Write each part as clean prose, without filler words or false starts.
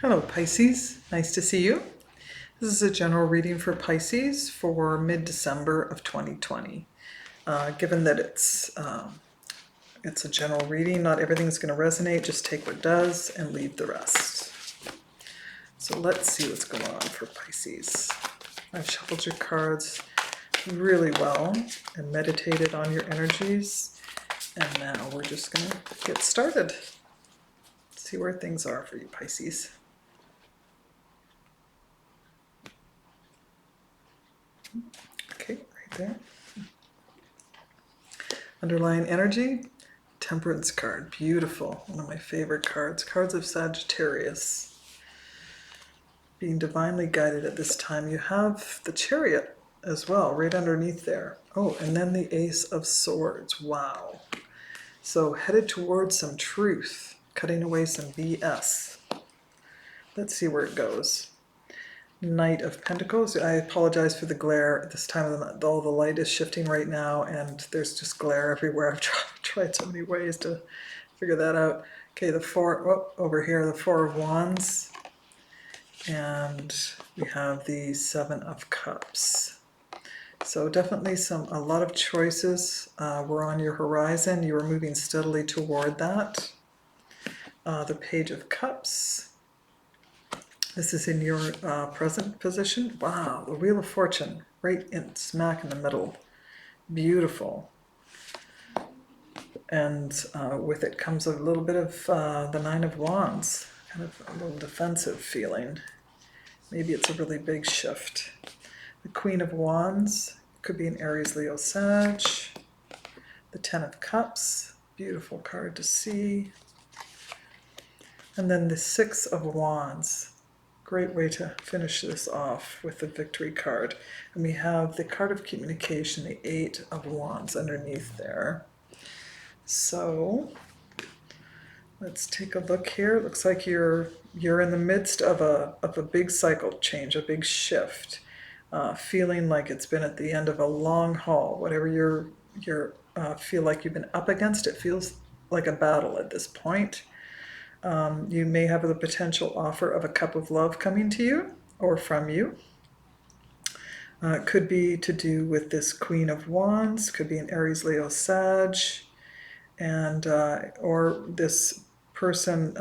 Hello Pisces, nice to see you. This is a general reading for Pisces for mid-December of 2020. Given that it's a general reading, not everything's going to resonate, just take what does and leave the rest. So let's see what's going on for Pisces. I've shuffled your cards really well and meditated on your energies, and now we're just going to get started. See where things are for you Pisces. Okay, right there. Underlying energy, Temperance card, beautiful, one of my favorite cards. Cards of Sagittarius. Being divinely guided at this time. You have the Chariot as well, right underneath there. Oh, and then the Ace of Swords, wow. So headed towards some truth, cutting away some BS. Let's see where it goes. Knight of Pentacles. I apologize for the glare at this time of the month. All the light is shifting right now and there's just glare everywhere. I've tried so many ways to figure that out. Okay, the over here, the Four of Wands. And we have the Seven of Cups. So definitely a lot of choices were on your horizon. You were moving steadily toward that. The Page of Cups. This is in your present position. Wow, the Wheel of Fortune, right in smack in the middle. Beautiful. And with it comes a little bit of the Nine of Wands, kind of a little defensive feeling. Maybe it's a really big shift. The Queen of Wands could be an Aries, Leo, Sag. The Ten of Cups, beautiful card to see. And then the Six of Wands. Great way to finish this off with the Victory card. And we have the card of communication, the Eight of Wands underneath there. So let's take a look here. It looks like you're in the midst of a big cycle change, a big shift. Feeling like it's been at the end of a long haul. Whatever you feel like you've been up against, it feels like a battle at this point. You may have the potential offer of a cup of love coming to you or from you. It could be to do with this Queen of Wands, could be an Aries, Leo, Sag, and or this person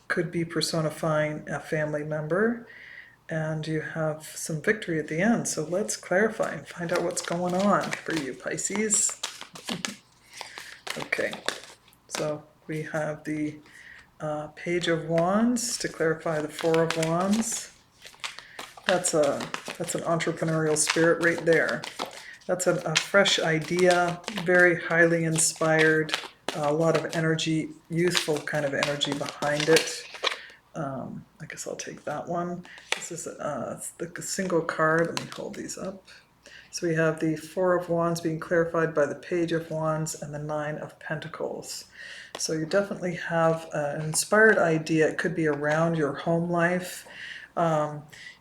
could be personifying a family member, and you have some victory at the end. So let's clarify and find out what's going on for you, Pisces. Okay, so we have the Page of Wands to clarify the Four of Wands. That's an entrepreneurial spirit right there. That's a fresh idea, very highly inspired, a lot of energy, youthful kind of energy behind it. I guess I'll take that one. This is the single card. Let me hold these up. So we have the Four of Wands being clarified by the Page of Wands and the Nine of Pentacles. So you definitely have an inspired idea. It could be around your home life.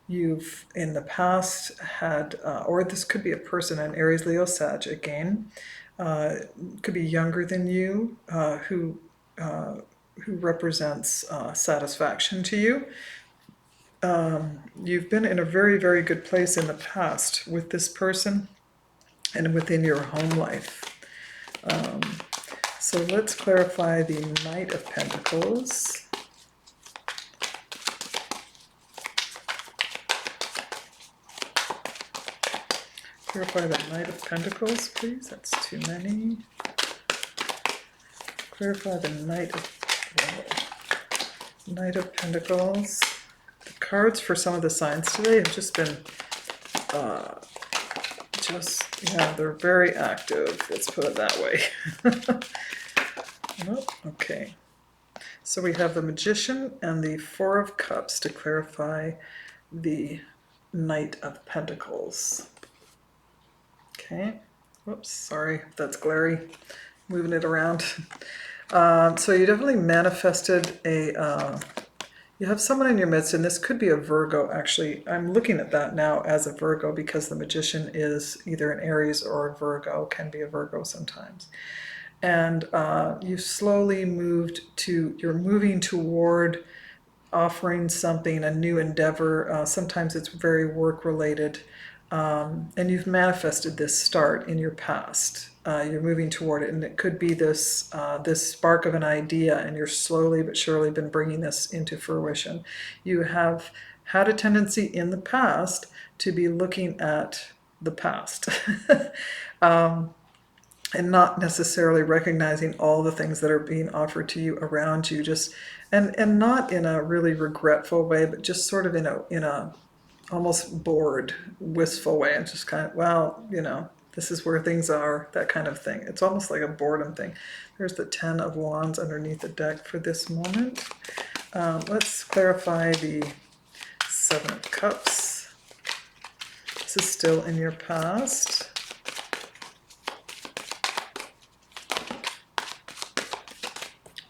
You've in the past had, or this could be a person, an Aries, Leo, Sag again. Could be younger than you, who represents satisfaction to you. You've been in a very, very good place in the past with this person and within your home life. So let's clarify the Knight of Pentacles. Clarify the Knight of Pentacles, please. That's too many. Clarify the Knight of Pentacles. The cards for some of the signs today have just been, they're very active. Let's put it that way. Oh, okay. So we have the Magician and the Four of Cups to clarify the Knight of Pentacles. Okay. Whoops, sorry if that's glary. Moving it around. So you definitely manifested you have someone in your midst, and this could be a Virgo, actually. I'm looking at that now as a Virgo because the Magician is either an Aries or a Virgo, can be a Virgo sometimes. And you've slowly you're moving toward offering something, a new endeavor. Sometimes it's very work related. And you've manifested this start in your past. You're moving toward it, and it could be this this spark of an idea, and you're slowly but surely been bringing this into fruition. You have had a tendency in the past to be looking at the past. And not necessarily recognizing all the things that are being offered to you around you, just and not in a really regretful way, but just sort of in a almost bored, wistful way. And just kind of, well, you know, this is where things are, that kind of thing. It's almost like a boredom thing. There's the 10 of Wands underneath the deck for this moment. Let's clarify the 7 of Cups. This is still in your past.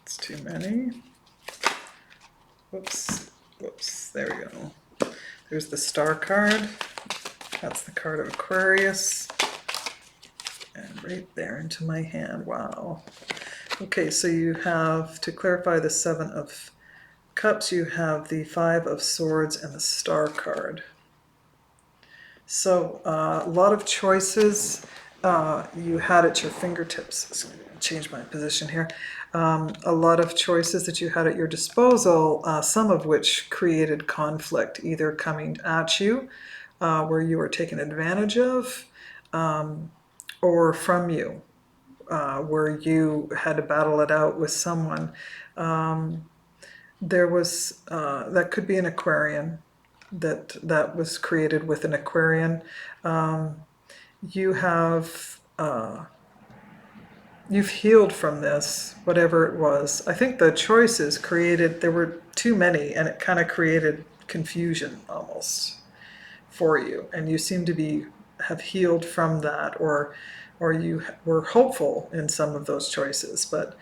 It's too many. Whoops, there we go. There's the Star card. That's the card of Aquarius. And right there into my hand. Wow. Okay, so you have, to clarify the 7 of Cups, you have the 5 of Swords and the Star card. So a lot of choices you had at your fingertips. Let's change my position here. A lot of choices that you had at your disposal, some of which created conflict, either coming at you, where you were taken advantage of, or from you, where you had to battle it out with someone. There was, that could be an Aquarian, that was created with an Aquarian. You have... you've healed from this, whatever it was. I think the choices created, there were too many, and it kind of created confusion almost for you. And you seem to have healed from that, or you were hopeful in some of those choices. But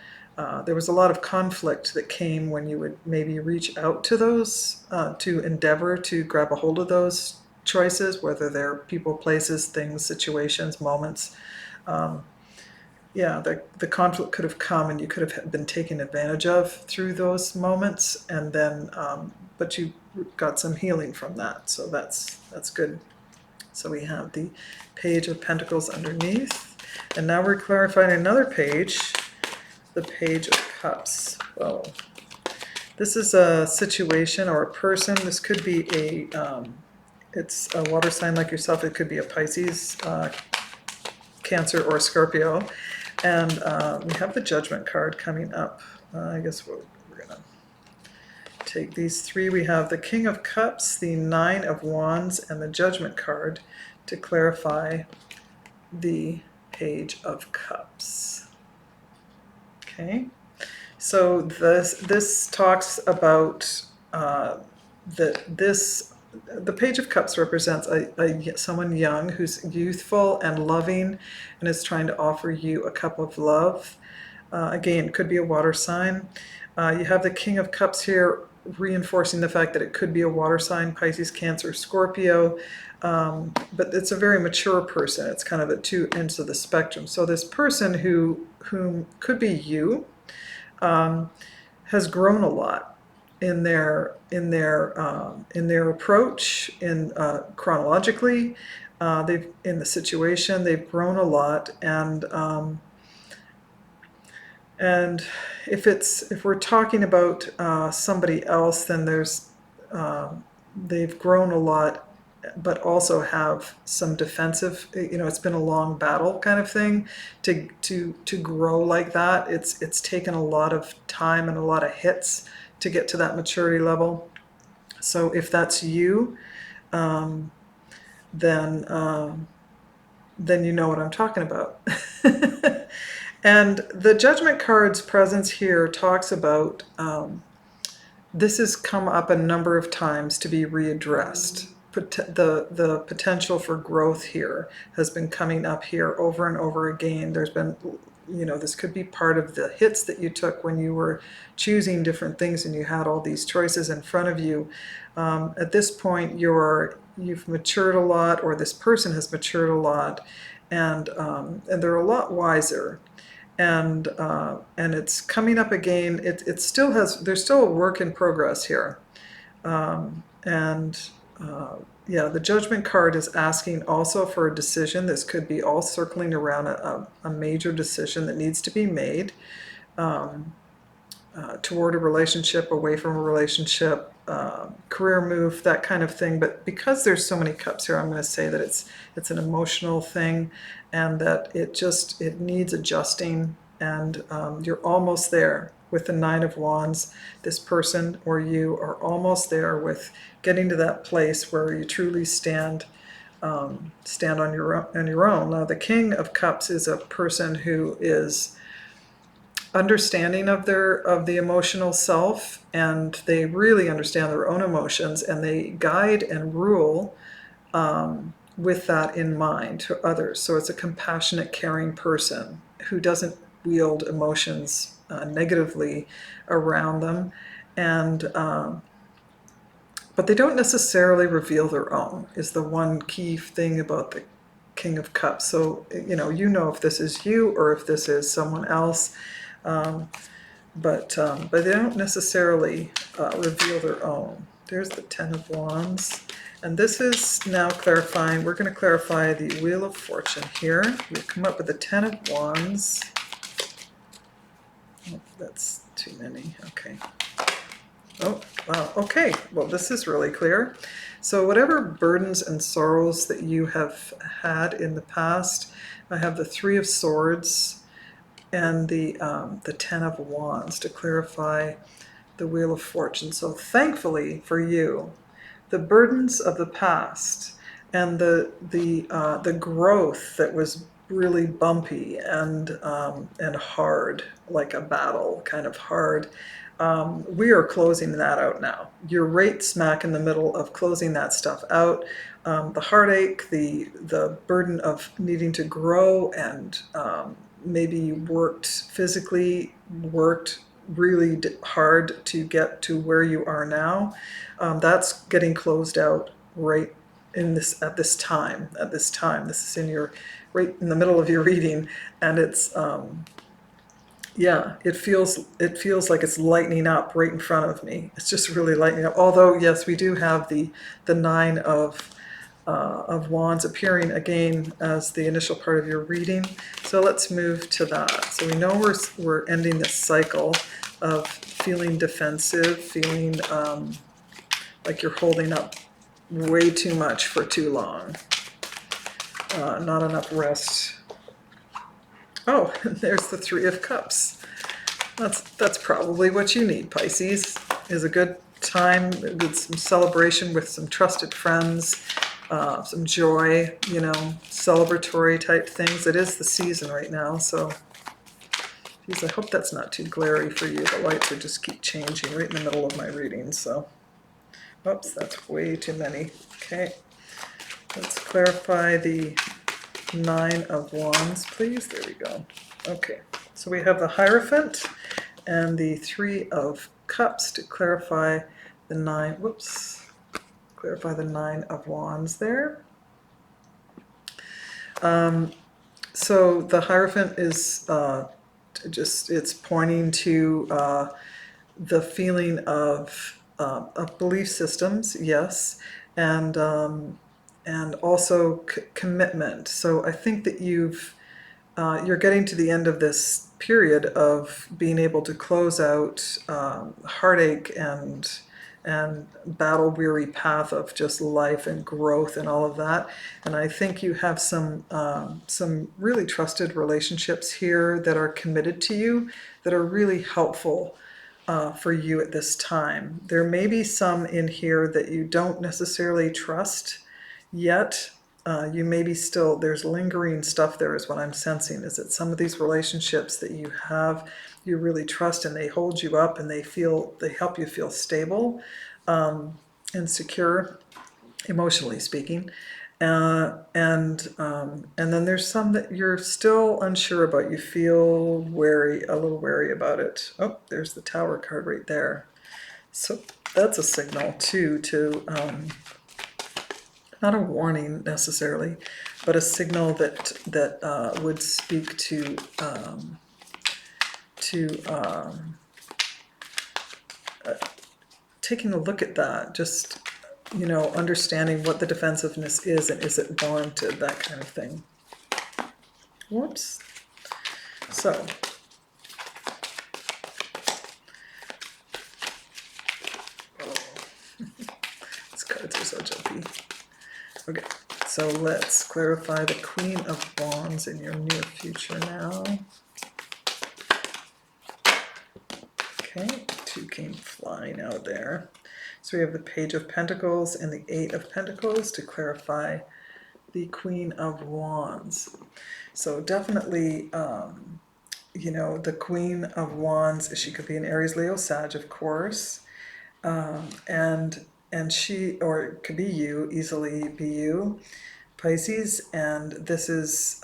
there was a lot of conflict that came when you would maybe reach out to those, to endeavor to grab a hold of those choices, whether they're people, places, things, situations, moments. Yeah, the conflict could have come, and you could have been taken advantage of through those moments, and then, but you got some healing from that, so that's good. So we have the Page of Pentacles underneath, and now we're clarifying another page, the Page of Cups. Whoa. This is a situation or a person. This could be it's a water sign like yourself. It could be a Pisces, Cancer, or Scorpio. And we have the Judgment card coming up. I guess we're going to take these 3. We have the King of Cups, the 9 of Wands, and the Judgment card to clarify the Page of Cups. Okay, so this talks about the Page of Cups represents someone young who's youthful and loving and is trying to offer you a cup of love. Again, it could be a water sign. You have the King of Cups here reinforcing the fact that it could be a water sign, Pisces, Cancer, Scorpio. But it's a very mature person. It's kind of at 2 ends of the spectrum. So this person whom could be you has grown a lot in their approach, chronologically, in the situation. They've grown a lot, and if we're talking about somebody else, then they've grown a lot, but also have some defensive. It's been a long battle kind of thing to grow like that. It's taken a lot of time and a lot of hits to get to that maturity level. So if that's you, then you know what I'm talking about. And the Judgment card's presence here talks about this has come up a number of times to be readdressed. The potential for growth here has been coming up here over and over again. There's been, this could be part of the hits that you took when you were choosing different things and you had all these choices in front of you. At this point, you've matured a lot, or this person has matured a lot, and they're a lot wiser. And it's coming up again. There's still a work in progress here. Yeah, the Judgment card is asking also for a decision. This could be all circling around a major decision that needs to be made toward a relationship, away from a relationship, career move, that kind of thing. But because there's so many cups here, I'm going to say that it's an emotional thing, and that it needs adjusting, and you're almost there. With the Nine of Wands, this person or you are almost there with getting to that place where you truly stand on your own. Now, the King of Cups is a person who is understanding of the emotional self, and they really understand their own emotions, and they guide and rule with that in mind to others. So it's a compassionate, caring person who doesn't wield emotions negatively around them, and but they don't necessarily reveal their own, is the one key thing about the King of Cups. So you know if this is you or if this is someone else, but they don't necessarily reveal their own. There's the Ten of Wands. And this is now clarifying. We're going to clarify the Wheel of Fortune here. We've come up with the Ten of Wands. Oh, that's too many. Okay. Oh, wow. Okay. Well, this is really clear. So whatever burdens and sorrows that you have had in the past, I have the Three of Swords and the Ten of Wands to clarify the Wheel of Fortune. So thankfully for you, the burdens of the past and the growth that was really bumpy and hard, like a battle, kind of hard. We are closing that out now. You're right smack in the middle of closing that stuff out. The heartache, the burden of needing to grow, and maybe you physically worked really hard to get to where you are now. That's getting closed out right at this time. This is right in the middle of your reading, and it's yeah, it feels like it's lightening up right in front of me. It's just really lightening up. Although yes, we do have the Nine of Wands appearing again as the initial part of your reading. So let's move to that. So we know we're ending this cycle of feeling defensive, feeling like you're holding up way too much for too long. Not enough rest. Oh, there's the Three of Cups. That's probably what you need, Pisces, is a good time with some celebration with some trusted friends, some joy, celebratory type things. It is the season right now, so geez, I hope that's not too glary for you. The lights are just keep changing right in the middle of my reading, so oops, that's way too many. Okay, let's clarify the Nine of Wands, please. There we go. Okay, so we have the Hierophant and the Three of Cups to clarify the clarify the Nine of Wands there. So the Hierophant is it's pointing to the feeling of belief systems, yes, and also commitment. So I think that you're getting to the end of this period of being able to close out heartache and battle-weary path of just life and growth and all of that. And I think you have some really trusted relationships here that are committed to you, that are really helpful for you at this time. There may be some in here that you don't necessarily trust yet. You may be still, there's lingering stuff there is what I'm sensing, is that some of these relationships that you have, you really trust, and they hold you up, and they help you feel stable and secure, emotionally speaking. And then there's some that you're still unsure about. You feel a little wary about it. Oh, there's the Tower card right there. So that's a signal too, to not a warning necessarily, but a signal that would speak to taking a look at that, just, you know, understanding what the defensiveness is and is it warranted, that kind of thing. Whoops. So, these cards are so jumpy. Okay, so let's clarify the Queen of Wands in your near future now. Okay, 2 came flying out there. So we have the Page of Pentacles and the 8 of Pentacles to clarify the Queen of Wands. So definitely, you know, the Queen of Wands, she could be an Aries, Leo, Sag, of course. And she, or it could be you, easily be you, Pisces, and this is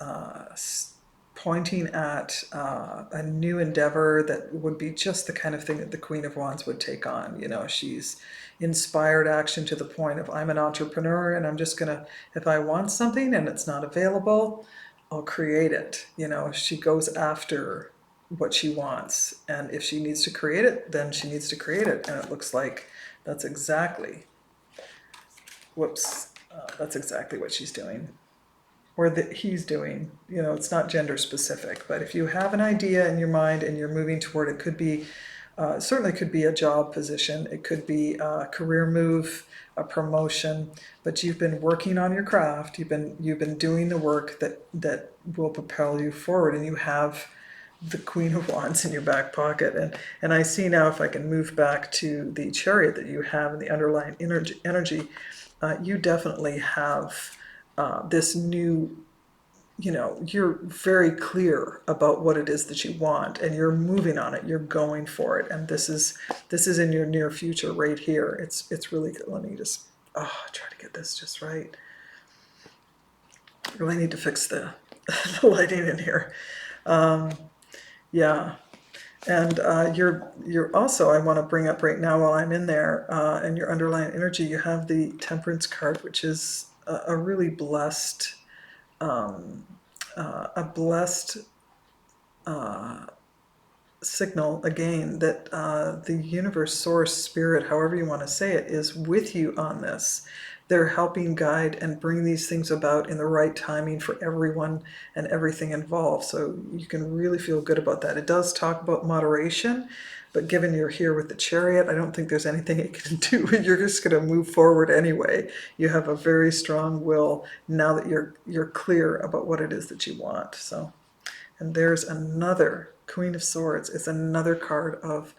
pointing at a new endeavor that would be just the kind of thing that the Queen of Wands would take on. You know, she's inspired action to the point of, I'm an entrepreneur and I'm just gonna, if I want something and it's not available, I'll create it. You know, she goes after what she wants, and if she needs to create it, then she needs to create it. And it looks like that's exactly, that's exactly what she's doing, or that he's doing. You know, it's not gender specific, but if you have an idea in your mind and you're moving toward it, could be, certainly could be a job position, it could be a career move, a promotion, but you've been working on your craft, you've been doing the work that will propel you forward, and you have the Queen of Wands in your back pocket. And I see now, if I can move back to the Chariot that you have in the underlying energy, you definitely have this new, you know, you're very clear about what it is that you want, and you're moving on it, you're going for it, and this is in your near future right here. It's really good. Let me just try to get this just right. I really need to fix the lighting in here. Yeah. And you're also, I want to bring up right now while I'm in there, in your underlying energy, you have the Temperance card, which is a really blessed, signal, again, that the universe, source, spirit, however you want to say it, is with you on this. They're helping guide and bring these things about in the right timing for everyone and everything involved. So you can really feel good about that. It does talk about moderation, but given you're here with the Chariot, I don't think there's anything it can do. You're just going to move forward anyway. You have a very strong will now that you're clear about what it is that you want. So, and there's another Queen of Swords. It's another card of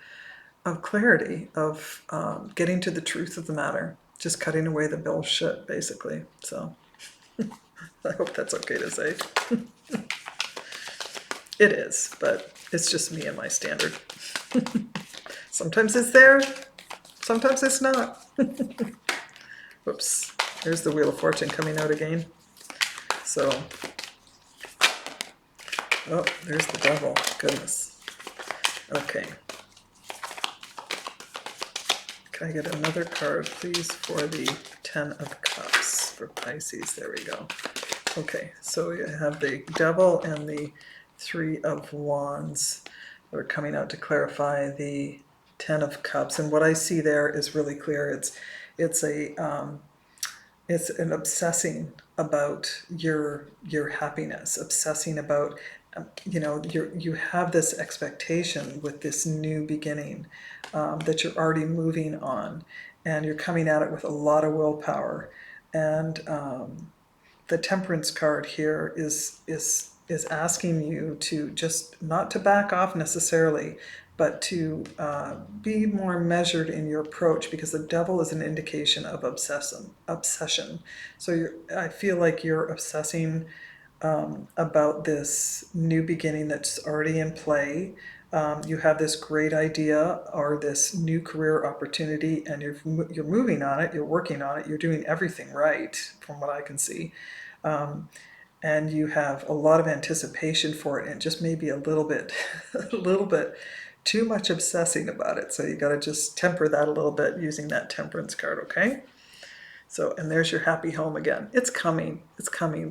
clarity, of getting to the truth of the matter, just cutting away the bullshit, basically. So I hope that's okay to say. It is, but it's just me and my standard. Sometimes it's there, sometimes it's not. Whoops, there's the Wheel of Fortune coming out again. So, oh, there's the Devil, goodness. Okay. Can I get another card, please, for the 10 of Cups for Pisces? There we go. Okay, so you have the Devil and the 3 of Wands that are coming out to clarify the 10 of Cups. And what I see there is really clear. It's an obsessing about your happiness, obsessing about, you know, you have this expectation with this new beginning that you're already moving on, and you're coming at it with a lot of willpower. And the Temperance card here is asking you to just not to back off necessarily, but to be more measured in your approach, because the Devil is an indication of obsession. So I feel like you're obsessing about this new beginning that's already in play. You have this great idea or this new career opportunity, and you're moving on it, you're working on it, you're doing everything right from what I can see. And you have a lot of anticipation for it, and just maybe a little bit too much obsessing about it. So you got to just temper that a little bit using that Temperance card, okay? So, and there's your happy home again. It's coming,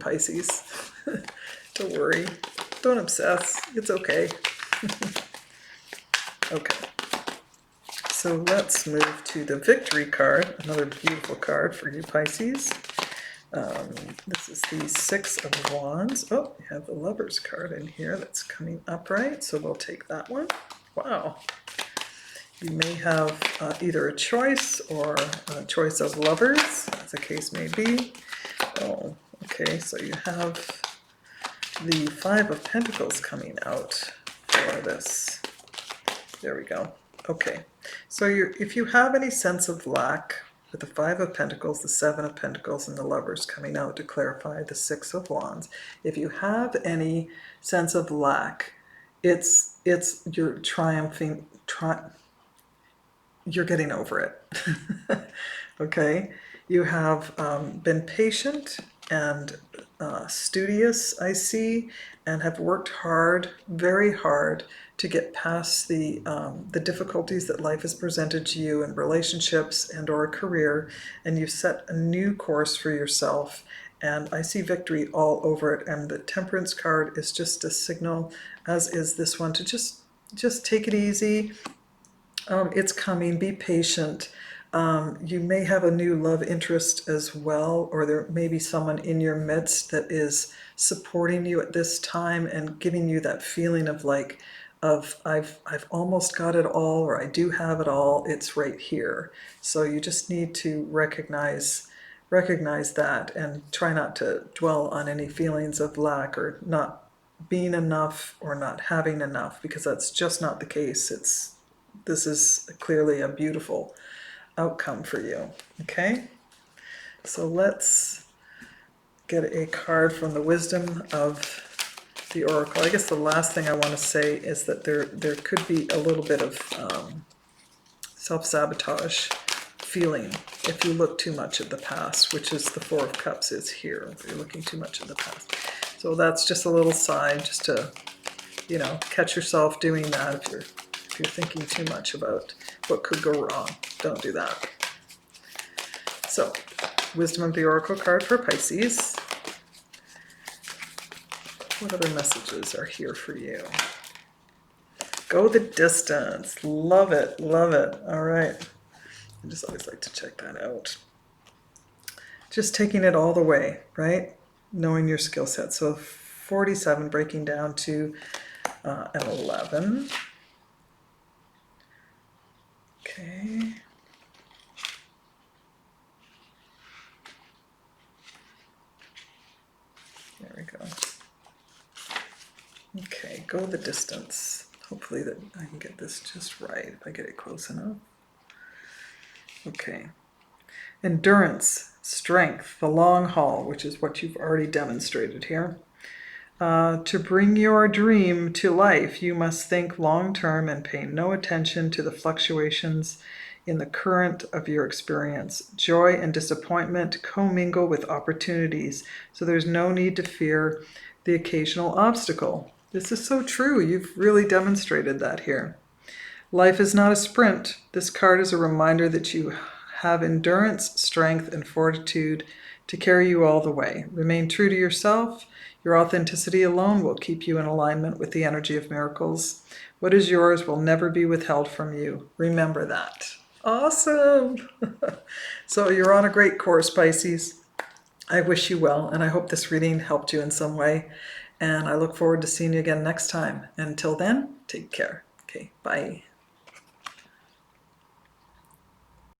Pisces. Don't worry, don't obsess, it's okay. Okay, so let's move to the Victory card, another beautiful card for you Pisces. This is the Six of Wands. Oh, you have the Lovers card in here that's coming upright, so we'll take that one. Wow. You may have either a choice or a choice of lovers, as the case may be. Oh, okay, so you have the Five of Pentacles coming out for this. There we go. Okay, so if you have any sense of lack, with the Five of Pentacles, the Seven of Pentacles, and the Lovers coming out to clarify the Six of Wands, if you have any sense of lack, it's you're triumphing, you're getting over it. Okay, you have been patient and studious, I see, and have worked hard, very hard, to get past the difficulties that life has presented to you in relationships and or a career, and you've set a new course for yourself, and I see victory all over it. And the Temperance card is just a signal, as is this one, to just take it easy. It's coming, be patient. You may have a new love interest as well, or there may be someone in your midst that is supporting you at this time and giving you that feeling of like, I've almost got it all, or I do have it all, it's right here. So you just need to recognize that and try not to dwell on any feelings of lack or not being enough or not having enough, because that's just not the case. This is clearly a beautiful outcome for you. Okay, so let's get a card from the Wisdom of the Oracle. I guess the last thing I want to say is that there could be a little bit of self-sabotage feeling if you look too much at the past, which is the Four of Cups is here. If you're looking too much at the past. So that's just a little side, just to, you know, catch yourself doing that. If you're thinking too much about what could go wrong, don't do that. So, Wisdom of the Oracle card for Pisces. What other messages are here for you? Go the distance. Love it, love it. All right. I just always like to check that out. Just taking it all the way, right? Knowing your skill set. So 47 breaking down to an 11. Okay. There we go. Okay, go the distance. Hopefully that I can get this just right if I get it close enough. Okay. Endurance, strength, the long haul, which is what you've already demonstrated here. To bring your dream to life, you must think long-term and pay no attention to the fluctuations in the current of your experience. Joy and disappointment commingle with opportunities, so there's no need to fear the occasional obstacle. This is so true. You've really demonstrated that here. Life is not a sprint. This card is a reminder that you have endurance, strength, and fortitude to carry you all the way. Remain true to yourself. Your authenticity alone will keep you in alignment with the energy of miracles. What is yours will never be withheld from you. Remember that. Awesome! So you're on a great course, Pisces. I wish you well, and I hope this reading helped you in some way. And I look forward to seeing you again next time. Until then, take care. Okay, bye.